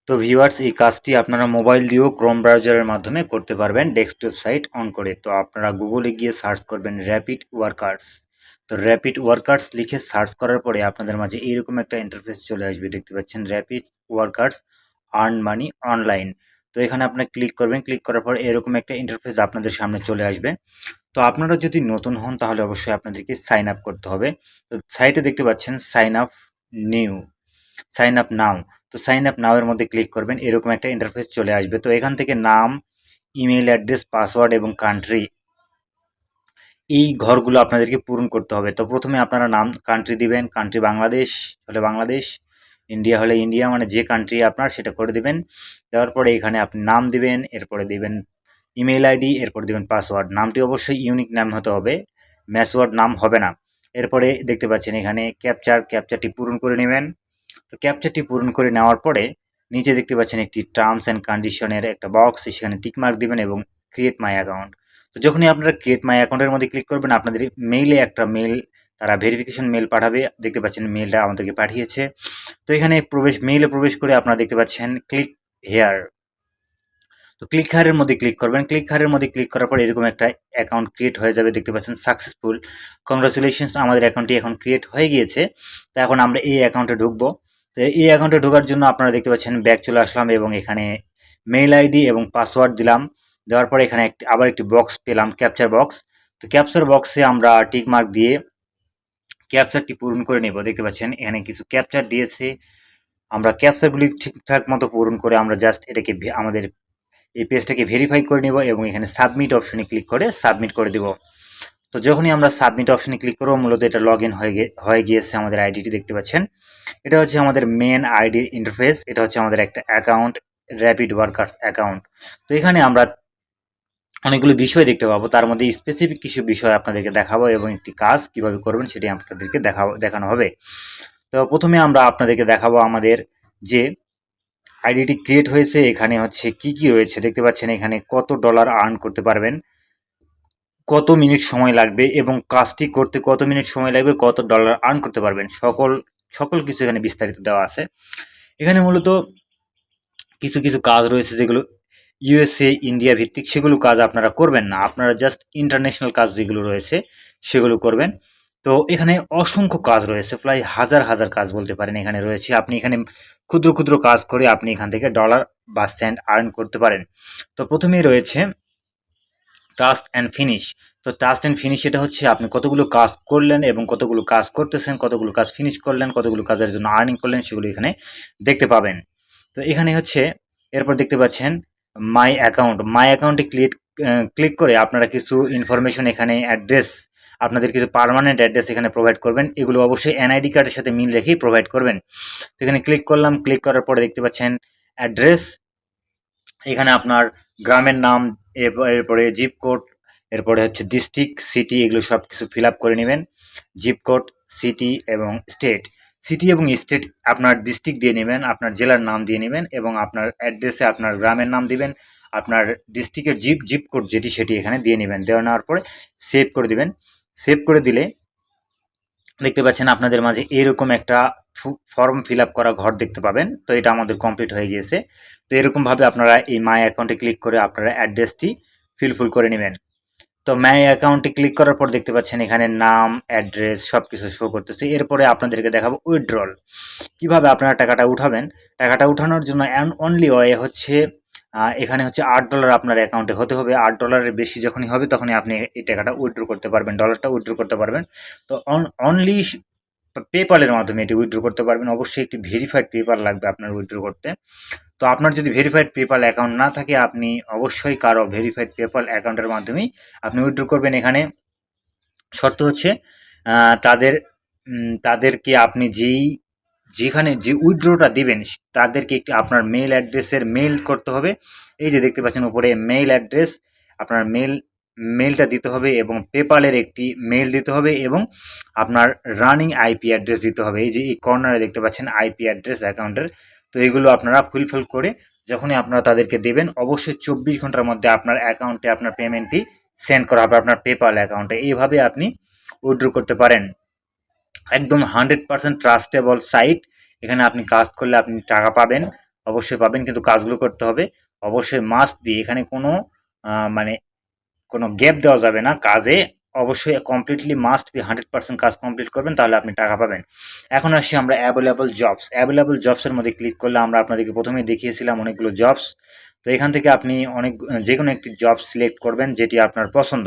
তো ভিউয়ার্স, এই কাজটি আপনারা মোবাইল দিয়েও ক্রোম ব্রাউজারের মাধ্যমে করতে পারবেন ডেস্কটপ সাইট অন করে। তো আপনারা গুগলে গিয়ে সার্চ করবেন র্যাপিড ওয়ার্কার্স। তো র্যাপিড ওয়ার্কার্স লিখে সার্চ করার পরে আপনাদের মাঝে এইরকম একটা ইন্টারফেস চলে আসবে, দেখতে পাচ্ছেন rapid workers earn money online. তো এখানে আপনি ক্লিক করবেন, ক্লিক করার পর এরকম একটা ইন্টারফেস আপনাদের সামনে চলে আসবে। তো আপনারা যদি নতুন হন তাহলে অবশ্যই আপনাদেরকে সাইন আপ করতে হবে। তো সাইটে দেখতে পাচ্ছেন sign up new, sign up now. তো সাইন আপ নাও এর মধ্যে ক্লিক করবেন, এরকম একটা ইন্টারফেস চলে আসবে। তো এখান থেকে নাম, ইমেল অ্যাড্রেস, পাসওয়ার্ড এবং কান্ট্রি, এই ঘরগুলো আপনাদেরকে পূরণ করতে হবে। তো প্রথমে আপনারা নাম, কান্ট্রি দিবেন, কান্ট্রি বাংলাদেশ হলে বাংলাদেশ, ইন্ডিয়া হলে ইন্ডিয়া, মানে যে কান্ট্রি আপনার সেটা করে দিবেন। দেওয়ার পরে এখানে আপনি নাম দিবেন, এরপরে দিবেন ইমেল আইডি, এরপর দিবেন পাসওয়ার্ড। নামটি অবশ্যই ইউনিক নাম হতে হবে, ম্যাসওয়ার্ড নাম হবে না। এরপরে দেখতে পাচ্ছেন এখানে ক্যাপচারটি পূরণ করে নেবেন। তো ক্যাপচারটি পূরণ করে নেওয়ার পরে নিচে দেখতে পাচ্ছেন একটি টার্মস অ্যান্ড কন্ডিশনের একটা বক্স, সেখানে টিকমার্ক দিবেন এবং ক্রিয়েট মাই অ্যাকাউন্ট। তো যখনই আপনারা ক্রিয়েট মাই অ্যাকাউন্টের মধ্যে ক্লিক করবেন, আপনাদের মেইলে একটা মেল, তারা ভেরিফিকেশন মেল পাঠাবে। দেখতে পাচ্ছেন মেলটা আমাদেরকে পাঠিয়েছে। তো এখানে মেইলে প্রবেশ করে আপনারা দেখতে পাচ্ছেন ক্লিক হেয়ার। তো ক্লিক হারের মধ্যে ক্লিক করবেন। ক্লিক হারের মধ্যে ক্লিক করার পর এরকম একটা অ্যাকাউন্ট ক্রিয়েট হয়ে যাবে, দেখতে পাচ্ছেন সাকসেসফুল, কংগ্রাচুলেশনস, আমাদের অ্যাকাউন্টটি এখন ক্রিয়েট হয়ে গিয়েছে। তো এখন আমরা এই অ্যাকাউন্টে ঢুকবো। তো এই অ্যাকাউন্টে ঢোকার জন্য আপনারা দেখতে পাচ্ছেন ব্যাক চলে আসলাম এবং এখানে মেইল আইডি এবং পাসওয়ার্ড দিলাম। দেওয়ার পরে এখানে আবার একটি বক্স পেলাম, ক্যাপচার বক্স। তো ক্যাপচার বক্সে আমরা টিক মার্ক দিয়ে ক্যাপচারটি পূরণ করে নেব। দেখতে পাচ্ছেন এখানে কিছু ক্যাপচার দিয়েছে, আমরা ক্যাপচারগুলি ঠিকঠাক মতো পূরণ করে আমরা জাস্ট এটাকে আমাদের এই পেজটাকে ভেরিফাই করে নেব এবং এখানে সাবমিট অপশনে ক্লিক করে সাবমিট করে দেব। তো যখনই আমরা সাবমিট অপশনে ক্লিক করব, মূলত এটা লগ ইন হয়ে গিয়েছে আমাদের আইডিটি, দেখতে পাচ্ছেন। এটা হচ্ছে আমাদের মেন আইডির ইন্টারফেস, এটা হচ্ছে আমাদের একটা অ্যাকাউন্ট, র্যাপিড ওয়ার্কার্স অ্যাকাউন্ট। তো এখানে আমরা অনেকগুলো বিষয় দেখতে পাবো, তার মধ্যে স্পেসিফিক কিছু বিষয় আপনাদেরকে দেখাবো এবং একটি কাজ কিভাবে করবেন সেটি আপনাদেরকে দেখানো হবে। তো প্রথমে আমরা আপনাদেরকে দেখাবো আমাদের যে আইডিটি ক্রিয়েট হয়েছে, এখানে হচ্ছে কি কি রয়েছে। দেখতে পাচ্ছেন এখানে কত ডলার আর্ন করতে পারবেন, কত মিনিট সময় লাগবে এবং কাজটি করতে কত মিনিট সময় লাগবে, কত ডলার আর্ন করতে পারবেন, সকল কিছু এখানে বিস্তারিত দেওয়া আছে। এখানে মূলত কিছু কিছু কাজ রয়েছে যেগুলো ইউএসএ, ইন্ডিয়া ভিত্তিক, সেগুলো কাজ আপনারা করবেন না, আপনারা জাস্ট ইন্টারন্যাশনাল কাজ যেগুলো রয়েছে সেগুলো করবেন। তো এখানে অসংখ্য কাজ রয়েছে, প্রায় হাজার হাজার কাজ বলতে পারেন এখানে রয়েছে। আপনি এখানে ক্ষুদ্র ক্ষুদ্র কাজ করে আপনি এখান থেকে ডলার বা সেন্ট আর্ন করতে পারেন। তো প্রথমেই রয়েছে টাস্ক অ্যান্ড ফিনিশ। তো টাস্ক অ্যান্ড ফিনিশ এটা হচ্ছে আপনি কতগুলো কাজ করলেন এবং কতগুলো কাজ করতেছেন, কতগুলো কাজ ফিনিশ করলেন, কতগুলো কাজের জন্য আর্নিং করলেন, সেগুলো এখানে দেখতে পাবেন। তো এখানে হচ্ছে এরপর দেখতে পাচ্ছেন মাই অ্যাকাউন্ট। মাই অ্যাকাউন্টে ক্লিক করে আপনারা কিছু ইনফরমেশন, এখানে অ্যাড্রেস, আপনাদের কিছু পার্মানেন্ট অ্যাড্রেস এখানে প্রোভাইড করবেন। এগুলো অবশ্যই এনআইডি কার্ডের সাথে মিল রেখেই প্রোভাইড করবেন। তো এখানে ক্লিক করলাম, ক্লিক করার পরে দেখতে পাচ্ছেন অ্যাড্রেস, এখানে আপনার গ্রামের নাম, এরপরে জিপ কোড, এরপরে হচ্ছে ডিস্ট্রিক্ট, সিটি, এগুলো সব কিছু ফিল আপ করে নেবেন। জিপ কোড, সিটি এবং স্টেট। সিটি এবং স্টেট আপনার ডিস্ট্রিক্ট দিয়ে নেবেন, আপনার জেলার নাম দিয়ে নেবেন এবং আপনার অ্যাড্রেসে আপনার গ্রামের নাম দিবেন, আপনার ডিস্ট্রিক্টের জিপ কোড যেটি সেটি এখানে দিয়ে নেবেন। নেওয়ার পরে সেভ করে দিবেন। সেভ করে দিলে দেখতে পাচ্ছেন আপনাদের মাঝে এরকম একটা ফর্ম ফিল আপ করা ঘর দেখতে পাবেন। তো এটা আমাদের কমপ্লিট হয়ে গিয়েছে। তো এরকমভাবে আপনারা এই মাই অ্যাকাউন্টে ক্লিক করে আপনারা অ্যাড্রেসটি ফিল করে নেবেন। তো মাই অ্যাকাউন্টে ক্লিক করার পর দেখতে পাচ্ছেন এখানে নাম, অ্যাড্রেস সব কিছু শো করতেছে। এরপরে আপনাদেরকে দেখাবো উইথড্রল, কীভাবে আপনারা টাকাটা উঠাবেন। টাকাটা উঠানোর জন্য অনলি ওয়ে হচ্ছে এখানে হচ্ছে $8 আপনার অ্যাকাউন্টে হতে হবে। $8 বেশি যখনই হবে তখনই আপনি এই টাকাটা উইথড্র করতে পারবেন, ডলারটা উইথড্র করতে পারবেন। তো অনলি পেপালের মাধ্যমে এটি উইথড্র করতে পারবেন। অবশ্যই একটি ভেরিফাইড পেপাল লাগবে আপনার উইথড্র করতে। তো আপনার যদি ভেরিফাইড পেপাল অ্যাকাউন্ট না থাকে, আপনি অবশ্যই কারো ভেরিফাইড পেপাল অ্যাকাউন্টের মাধ্যমেই আপনি উইথড্র করবেন। এখানে শর্ত হচ্ছে তাদের তাদেরকে আপনি যেখানে যে উইথড্রটা দিবেন তাদেরকে একটি আপনার মেল অ্যাড্রেসের মেল করতে হবে। এই যে দেখতে পাচ্ছেন উপরে মেল অ্যাড্রেস, আপনার মেলটা দিতে হবে এবং পেপালের একটি মেল দিতে হবে এবং আপনার রানিং আইপি অ্যাড্রেস দিতে হবে। এই যে এই কর্নারে দেখতে পাচ্ছেন আইপি অ্যাড্রেস অ্যাকাউন্টের। তো এগুলো আপনারা ফুলফিল করে যখনই আপনারা তাদেরকে দেবেন, অবশ্যই 24 ঘন্টার মধ্যে আপনার অ্যাকাউন্টে আপনার পেমেন্টটি সেন্ড করা হবে আপনার পেপাল অ্যাকাউন্টে। এইভাবে আপনি উইথড্র করতে পারেন। একদম 100% ট্রাস্টেবল সাইট। এখানে আপনি কাজ করলে আপনি টাকা পাবেন, অবশ্যই পাবেন, কিন্তু কাজগুলো করতে হবে অবশ্যই মাস্ট বি। এখানে কোনো মানে কোনো গ্যাপ দেওয়া যাবে না কাজে। অবশ্যই কমপ্লিটলি মাস্ট বি 100% কাজ কমপ্লিট করবেন, তাহলে আপনি টাকা পাবেন। এখন আসি আমরা অ্যাভেলেবল জবস। অ্যাভেলেবল জবসের মধ্যে ক্লিক করলে আমরা আপনাদেরকে প্রথমেই দেখিয়েছিলাম অনেকগুলো জবস। তো এখান থেকে আপনি যে কোনো একটি জব সিলেক্ট করবেন যেটি আপনার পছন্দ।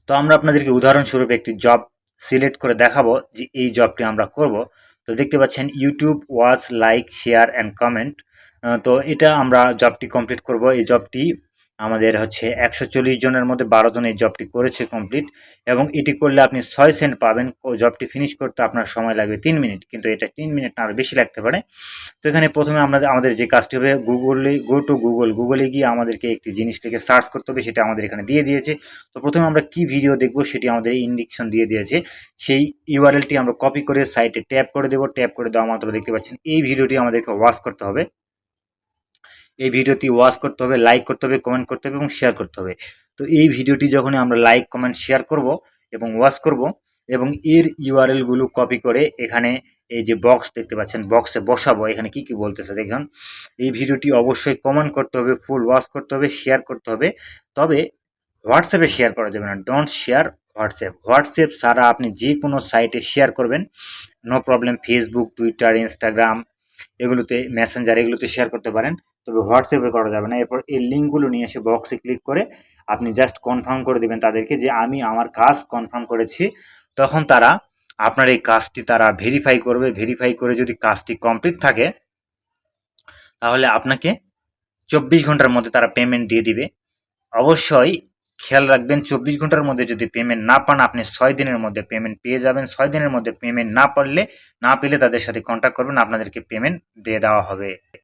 তো আমরা আপনাদেরকে উদাহরণস্বরূপ একটি জব সিলেক্ট করে দেখাবো যে এই জবটি আমরা করব। তো দেখতে পাচ্ছেন YouTube watch, like, share and comment. তো এটা আমরা জবটি কমপ্লিট করব। এই জবটি আমাদের হচ্ছে 140 জনের মধ্যে 12 জন এই জবটি করেছে কমপ্লিট, এবং এটি করলে আপনি 6 সেন্ট পাবেন। জবটি ফিনিশ করতে আপনার সময় লাগবে 3 মিনিট, কিন্তু এটা 3 মিনিট না আরও বেশি লাগতে পারে। তো এখানে প্রথমে আমাদের যে কাজটি হবে, গুগলে গিয়ে আমাদেরকে একটি জিনিস লিখে সার্চ করতে হবে, সেটা আমাদের এখানে দিয়ে দিয়েছে। তো প্রথমে আমরা কি ভিডিও দেখব সেটি আমাদের ইন্ডিকেশন দিয়ে দিয়েছে। সেই ইউআরএলটি আমরা কপি করে সাইটে ট্যাপ করে দেবো। ট্যাপ করে দেওয়া মাত্র দেখতে পাচ্ছেন এই ভিডিওটি আমাদেরকে ওয়াচ করতে হবে। এই ভিডিওটি ওয়াচ করতে হবে, লাইক করতে হবে, কমেন্ট করতে হবে এবং শেয়ার করতে হবে। তো এই ভিডিওটি যখনই আমরা লাইক, কমেন্ট, শেয়ার করব এবং ওয়াচ করব, এবং এর ইউআরএলগুলো কপি করে এখানে এই যে বক্স দেখতে পাচ্ছেন, বক্সে বসাবো। এখানে কি কি বলতেছে দেখুন। এই ভিডিওটি অবশ্যই কমেন্ট করতে হবে, ফুল ওয়াচ করতে হবে, শেয়ার করতে হবে। তবে হোয়াটসঅ্যাপে শেয়ার করা যাবে না, ডোন্ট শেয়ার হোয়াটসঅ্যাপ ছাড়া আপনি যে কোনো সাইটে শেয়ার করবেন, no problem. Facebook, Twitter, Instagram, এগুলোতে, মেসেঞ্জার, এগুলোতে শেয়ার করতে পারেন, তবে হোয়াটসঅ্যাপে করা যাবে না। এরপর এই লিঙ্কগুলো নিয়ে এসে বক্সে ক্লিক করে আপনি জাস্ট কনফার্ম করে দেবেন তাদেরকে যে আমি আমার কাজ কনফার্ম করেছি। তখন তারা আপনার এই কাজটি তারা ভেরিফাই করবে। ভেরিফাই করে যদি কাজটি কমপ্লিট থাকে তাহলে আপনাকে 24 ঘন্টার মধ্যে তারা পেমেন্ট দিয়ে দিবে। অবশ্যই খেয়াল রাখবেন, 24 ঘন্টার মধ্যে যদি পেমেন্ট না পান, আপনি 6 দিনের মধ্যে পেমেন্ট পেয়ে যাবেন। 6 দিনের মধ্যে পেমেন্ট না পেলে তাদের সাথে কন্ট্যাক্ট করবেন, আপনাদেরকে পেমেন্ট দিয়ে দেওয়া হবে।